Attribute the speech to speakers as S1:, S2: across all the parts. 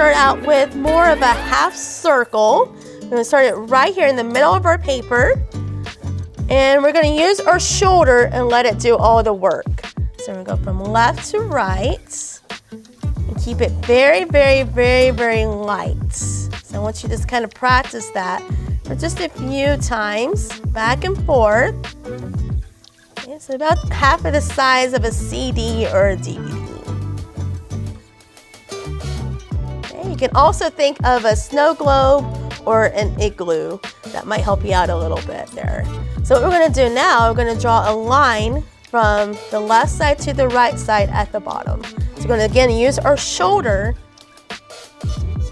S1: start out with more of a half circle. We're going to start it right here in the middle of our paper. And we're going to use our shoulder and let it do all the work. So we're going to go from left to right. And keep it very, very, very, very light. So I want you to just kind of practice that for just a few times, back and forth. Okay, so about half of the size of a CD or a DVD. Okay, you can also think of a snow globe or an igloo. That might help you out a little bit there. So what we're going to do now, we're going to draw a line from the left side to the right side at the bottom. So we're going to again use our shoulder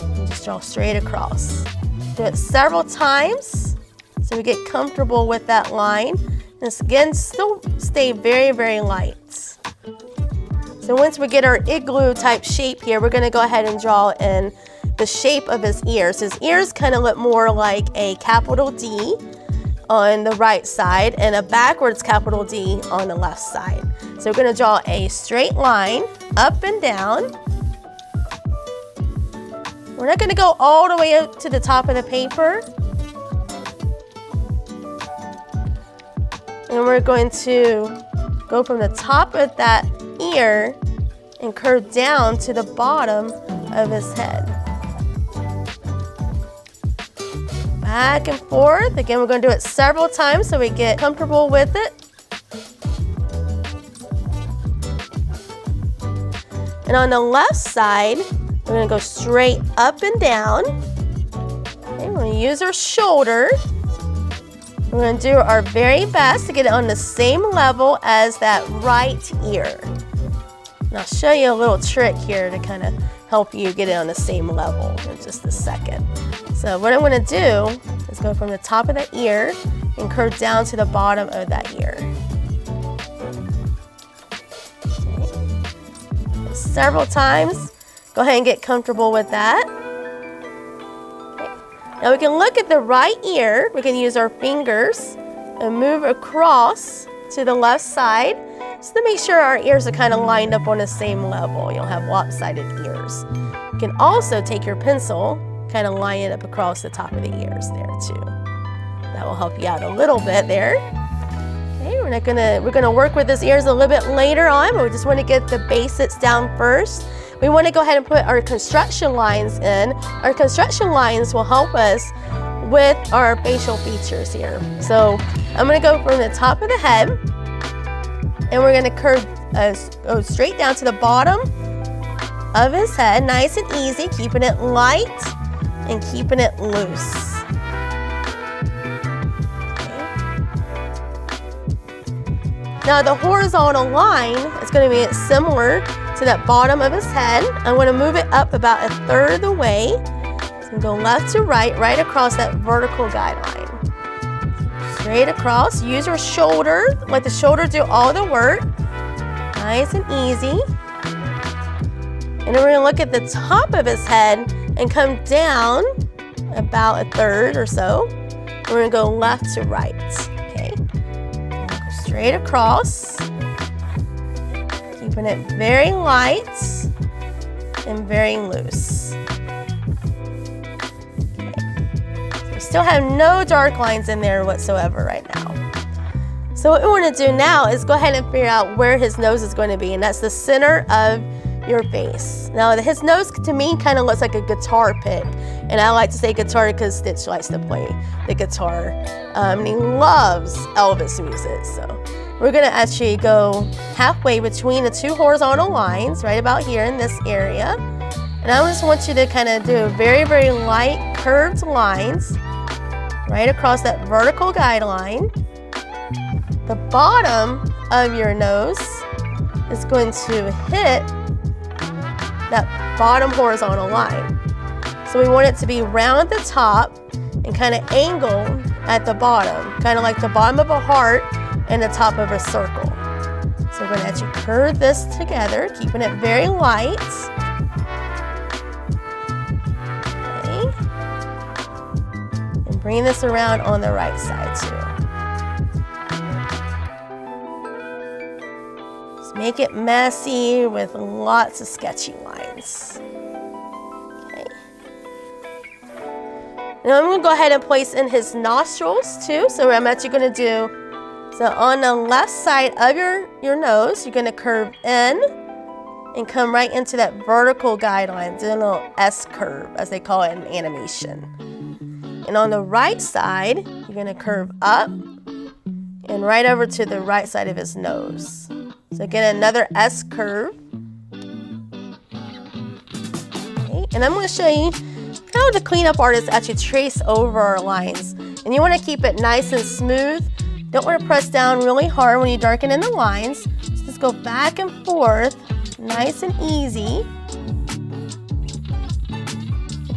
S1: and just draw straight across. Do it several times so we get comfortable with that line. And again, still stay very, very light. So once we get our igloo type shape here, we're going to go ahead and draw in the shape of his ears. His ears kind of look more like a capital D on the right side and a backwards capital D on the left side. So we're going to draw a straight line up and down. We're not going to go all the way up to the top of the paper. And we're going to go from the top of that ear and curve down to the bottom of his head. Back and forth. Again, we're going to do it several times so we get comfortable with it. And on the left side, we're going to go straight up and down. Okay, we're going to use our shoulder. We're going to do our very best to get it on the same level as that right ear. And I'll show you a little trick here to kind of help you get it on the same level in just a second. So what I'm going to do is go from the top of the ear and curve down to the bottom of that ear. Okay. Several times. Go ahead and get comfortable with that. Okay. Now we can look at the right ear. We can use our fingers and move across to the left side just to make sure our ears are kind of lined up on the same level. You'll have lopsided ears. You can also take your pencil, kind of line it up across the top of the ears there too. That will help you out a little bit there. Okay, we're gonna work with his ears a little bit later on, but we just want to get the basics down first. We want to go ahead and put our construction lines in. Our construction lines will help us with our facial features here. So I'm going to go from the top of the head, and we're going to curve, go straight down to the bottom of his head, nice and easy, keeping it light and keeping it loose. Now the horizontal line is going to be similar to that bottom of his head. I'm going to move it up about a third of the way. So go left to right, right across that vertical guideline. Straight across. Use your shoulder. Let the shoulder do all the work. Nice and easy. And then we're going to look at the top of his head and come down about a third or so. We're going to go left to right. Okay. Straight across, keeping it very light and very loose. Okay. So we still have no dark lines in there whatsoever right now. So what we want to do now is go ahead and figure out where his nose is going to be, and that's the center of your face. Now his nose to me kind of looks like a guitar pick, and I like to say guitar because Stitch likes to play the guitar, and he loves Elvis music. So we're going to actually go halfway between the two horizontal lines, right about here in this area, and I just want you to kind of do very, very light curved lines right across that vertical guideline. The bottom of your nose is going to hit that bottom horizontal line. So we want it to be round at the top and kind of angled at the bottom, kind of like the bottom of a heart and the top of a circle. So we're going to actually curve this together, keeping it very light. Okay. And bring this around on the right side too. Make it messy with lots of sketchy lines. Okay. Now I'm going to go ahead and place in his nostrils too. So I'm actually going to do, so on the left side of your nose, you're going to curve in and come right into that vertical guideline, do a little S curve, as they call it in animation. And on the right side, you're going to curve up and right over to the right side of his nose. So again, another S curve. Okay, and I'm going to show you how the cleanup artists actually trace over our lines. And you want to keep it nice and smooth. Don't want to press down really hard when you darken in the lines. Just go back and forth, nice and easy.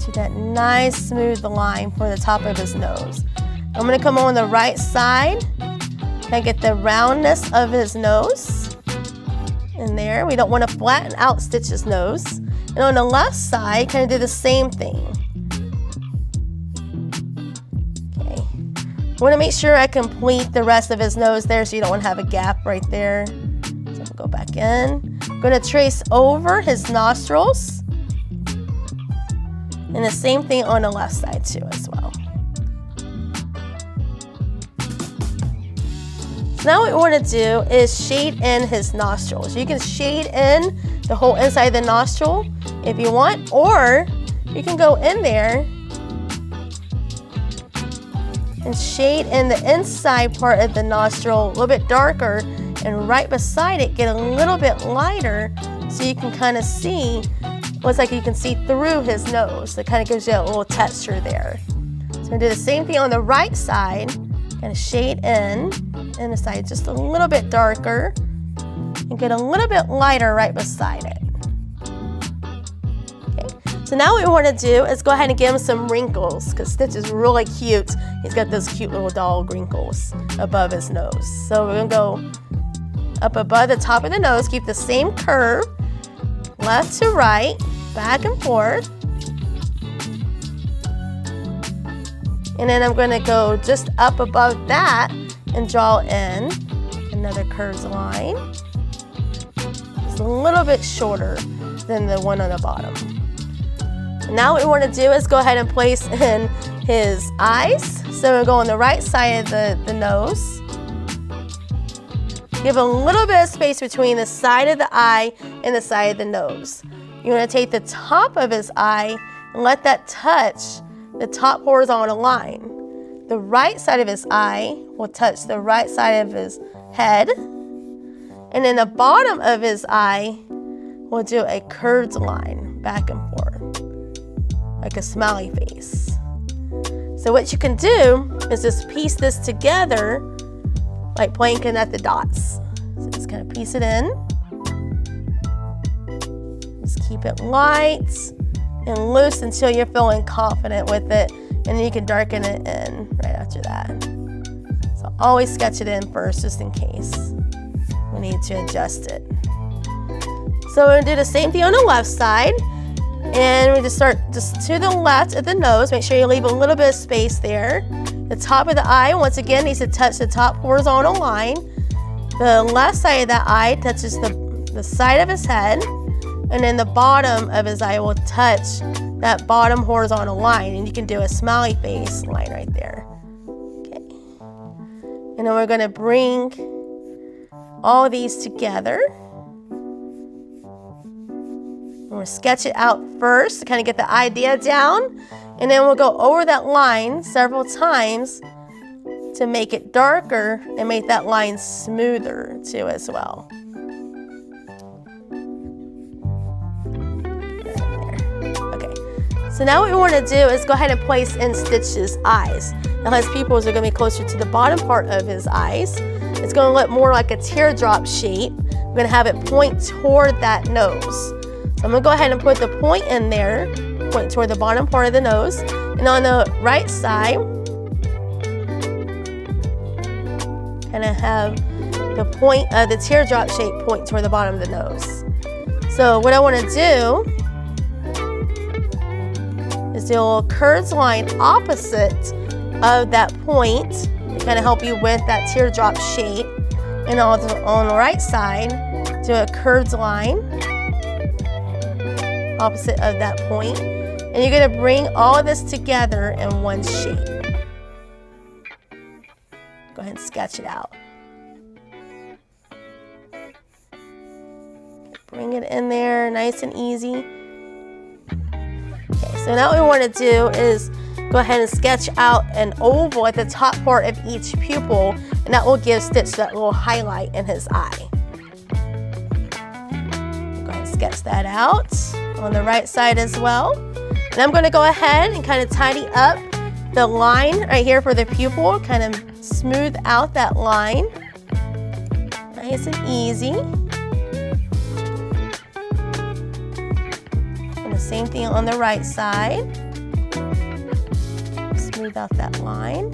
S1: To that nice smooth line for the top of his nose. I'm going to come on the right side. Kind of get the roundness of his nose. In there, we don't want to flatten out Stitch's nose. And on the left side, kind of do the same thing. Okay. I want to make sure I complete the rest of his nose there so you don't want to have a gap right there. So we'll go back in. I'm going to trace over his nostrils. And the same thing on the left side too as well. So now what we want to do is shade in his nostrils. You can shade in the whole inside of the nostril if you want, or you can go in there and shade in the inside part of the nostril a little bit darker, and right beside it get a little bit lighter so you can kind of see. Looks like you can see through his nose. It kind of gives you a little texture there. So I'm going to do the same thing on the right side. Kind of shade in the side just a little bit darker and get a little bit lighter right beside it. Okay. So now what we want to do is go ahead and give him some wrinkles, because Stitch is really cute. He's got those cute little dog wrinkles above his nose. So we're going to go up above the top of the nose, keep the same curve, left to right, back and forth. And then I'm going to go just up above that and draw in another curved line. It's a little bit shorter than the one on the bottom. Now what we want to do is go ahead and place in his eyes. So we'll go on the right side of the nose. Give a little bit of space between the side of the eye and the side of the nose. You want to take the top of his eye and let that touch the top horizontal line. The right side of his eye will touch the right side of his head. And then the bottom of his eye will do a curved line back and forth, like a smiley face. So what you can do is just piece this together like playing connect the dots. So just kind of piece it in. Just keep it light and loose until you're feeling confident with it, and then you can darken it in right after that. So always sketch it in first just in case we need to adjust it. So we're going to do the same thing on the left side, and we just start just to the left of the nose. Make sure you leave a little bit of space there. The top of the eye, once again, needs to touch the top horizontal line. The left side of that eye touches the side of his head, and then the bottom of his eye will touch that bottom horizontal line, and you can do a smiley face line right there. Okay. And then we're going to bring all these together. We'll sketch it out first to kind of get the idea down, and then we'll go over that line several times to make it darker and make that line smoother too as well. Okay, so now what we want to do is go ahead and place in Stitch's eyes. Now his pupils are going to be closer to the bottom part of his eyes. It's going to look more like a teardrop shape. We're going to have it point toward that nose. I'm going to go ahead and put the point in there, point toward the bottom part of the nose. And on the right side, kind of have the point of the teardrop shape point toward the bottom of the nose. So what I want to do is do a little curved line opposite of that point to kind of help you with that teardrop shape. And on the right side, do a curved line opposite of that point. And you're gonna bring all of this together in one shape. Go ahead and sketch it out. Bring it in there, nice and easy. Okay, so now what we want to do is go ahead and sketch out an oval at the top part of each pupil, and that will give Stitch that little highlight in his eye. Go ahead and sketch that out on the right side as well. And I'm going to go ahead and kind of tidy up the line right here for the pupil, kind of smooth out that line. Nice and easy. And the same thing on the right side. Smooth out that line.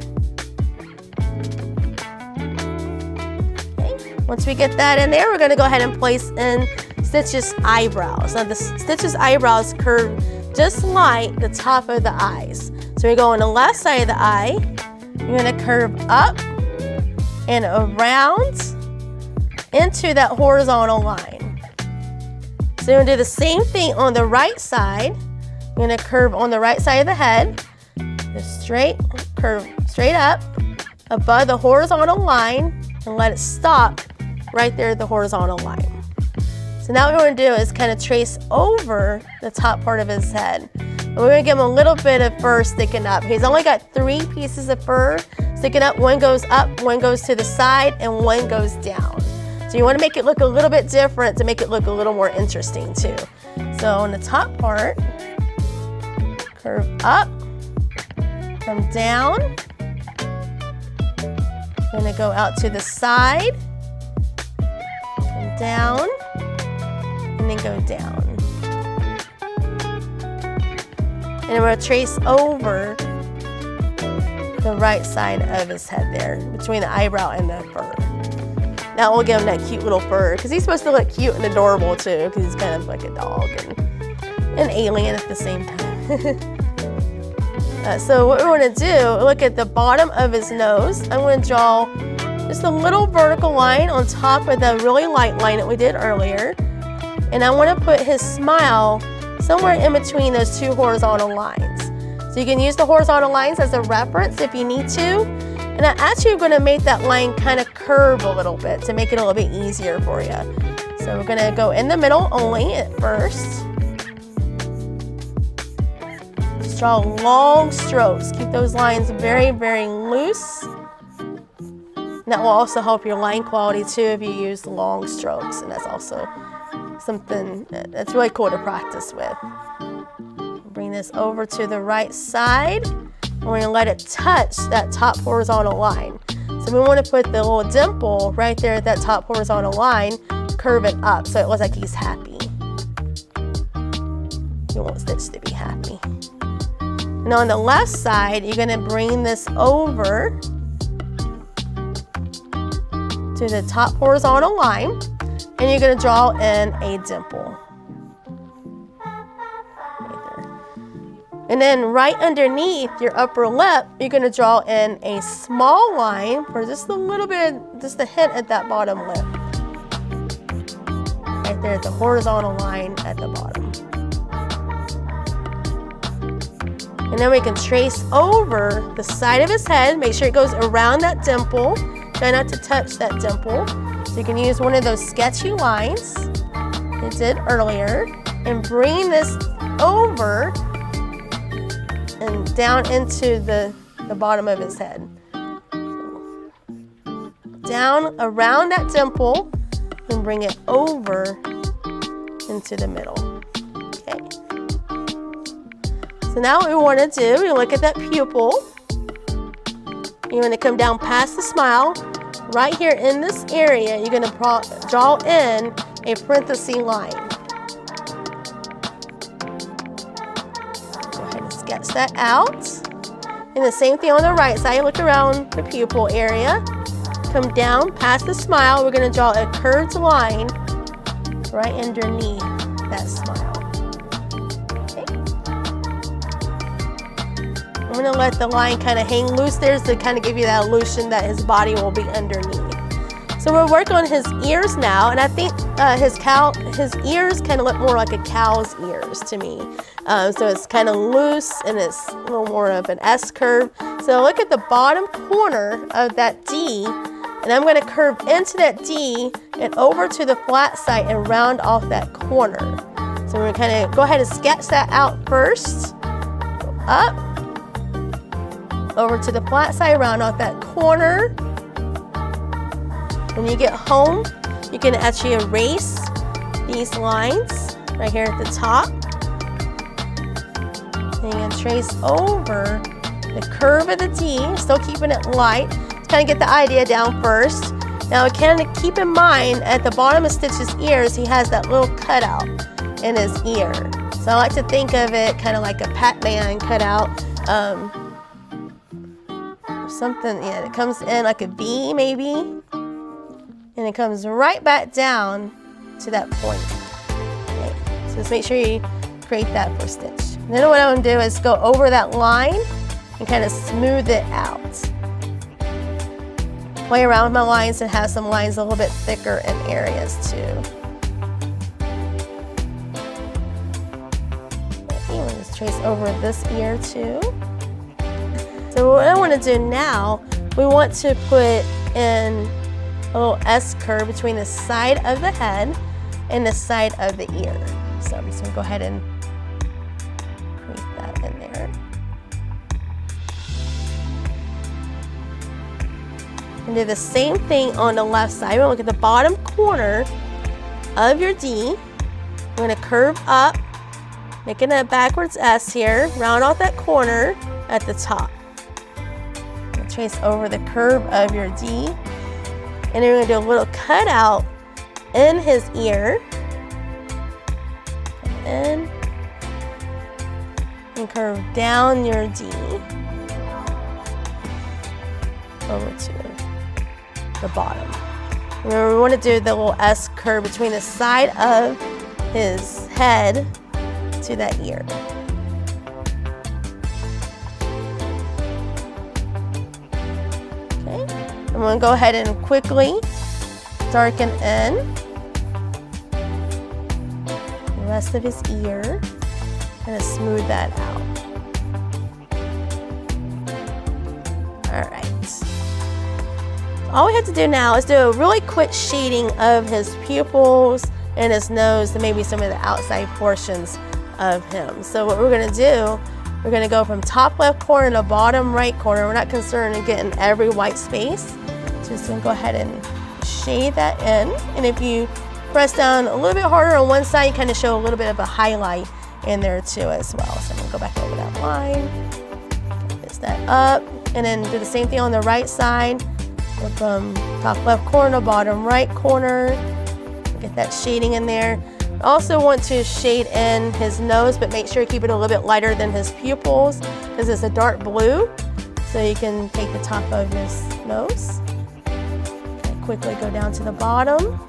S1: Okay. Once we get that in there, we're going to go ahead and place in Stitch's eyebrows. Now, Stitch's eyebrows curve just like the top of the eyes. So we go on the left side of the eye. You're going to curve up and around into that horizontal line. So you're going to do the same thing on the right side. You're going to curve on the right side of the head. Just curve straight up above the horizontal line and let it stop right there at the horizontal line. So now what we're going to do is kind of trace over the top part of his head. And we're going to give him a little bit of fur sticking up. He's only got 3 pieces of fur sticking up. One goes up, one goes to the side, and one goes down. So you want to make it look a little bit different to make it look a little more interesting too. So on the top part, curve up, come down. Going to go out to the side, come down, and then go down. And I'm going to trace over the right side of his head there, between the eyebrow and the fur. That will give him that cute little fur, because he's supposed to look cute and adorable too, because he's kind of like a dog and an alien at the same time. So what we want to do, look at the bottom of his nose. I'm going to draw just a little vertical line on top of the really light line that we did earlier. And I want to put his smile somewhere in between those 2 horizontal lines. So you can use the horizontal lines as a reference if you need to. And I'm actually going to make that line kind of curve a little bit to make it a little bit easier for you. So we're going to go in the middle only at first. Just draw long strokes. Keep those lines very, very loose. And that will also help your line quality too if you use long strokes. And that's also something that's really cool to practice with. Bring this over to the right side. And we're going to let it touch that top horizontal line. So we want to put the little dimple right there at that top horizontal line, curve it up so it looks like he's happy. You want Stitch to be happy. And on the left side, you're going to bring this over to the top horizontal line, and you're going to draw in a dimple. And then right underneath your upper lip, you're going to draw in a small line for just a little bit, just a hint at that bottom lip. Right there at the horizontal line at the bottom. And then we can trace over the side of his head. Make sure it goes around that dimple. Try not to touch that dimple. So you can use one of those sketchy lines you did earlier and bring this over and down into the bottom of his head. Down around that dimple and bring it over into the middle. Okay. So now what we want to do, we look at that pupil. You're going to come down past the smile. Right here in this area, you're going to draw in a parenthesis line. Sketch that out. And the same thing on the right side. Look around the pupil area. Come down past the smile. We're going to draw a curved line right underneath that smile. Okay. I'm going to let the line kind of hang loose there to kind of give you that illusion that his body will be underneath. So we'll work on his ears now, and I think his ears kind of look more like a cow's ears to me. So it's kind of loose and it's a little more of an S curve. So look at the bottom corner of that D, and I'm going to curve into that D and over to the flat side and round off that corner. So we're going to kind of go ahead and sketch that out first. Go up, over to the flat side, round off that corner. When you get home, you can actually erase these lines right here at the top. And you can trace over the curve of the D, still keeping it light. Kind of get the idea down first. Now kind of keep in mind at the bottom of Stitch's ears, he has that little cutout in his ear. So I like to think of it kind of like a Pac-Man cutout. Something, yeah, it comes in like a V maybe. And it comes right back down to that point. Okay. So just make sure you create that for Stitch. And then what I'm going to do is go over that line and kind of smooth it out. Play around with my lines and have some lines a little bit thicker in areas too. Okay, we'll just trace over this ear too. So what I want to do now, we want to put in a little S curve between the side of the head and the side of the ear. So I'm just going to go ahead and create that in there. And do the same thing on the left side. We're going to look at the bottom corner of your D. We're going to curve up, making a backwards S here, round off that corner at the top. Trace over the curve of your D. And then we're going to do a little cutout in his ear. Come in. And curve down your D. Over to the bottom. Remember, we want to do the little S curve between the side of his head to that ear. I'm going to go ahead and quickly darken in the rest of his ear and smooth that out. All right. All we have to do now is do a really quick shading of his pupils and his nose and maybe some of the outside portions of him. So what we're going to do, we're going to go from top left corner to bottom right corner. We're not concerned in getting every white space. Just going to go ahead and shade that in. And if you press down a little bit harder on one side, you kind of show a little bit of a highlight in there too as well. So I'm going to go back over that line, fix that up, and then do the same thing on the right side. Go from top left corner to bottom right corner. Get that shading in there. Also want to shade in his nose, but make sure you keep it a little bit lighter than his pupils because it's a dark blue. So you can take the top of his nose and quickly go down to the bottom.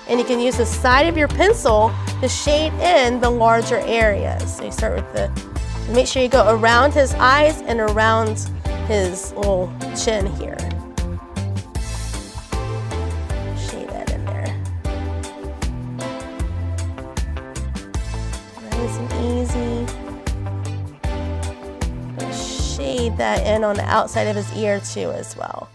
S1: And you can use the side of your pencil to shade in the larger areas. So you start with the, make sure you go around his eyes and around his little chin here. Shade that in there. Nice and easy. Shade that in on the outside of his ear too as well.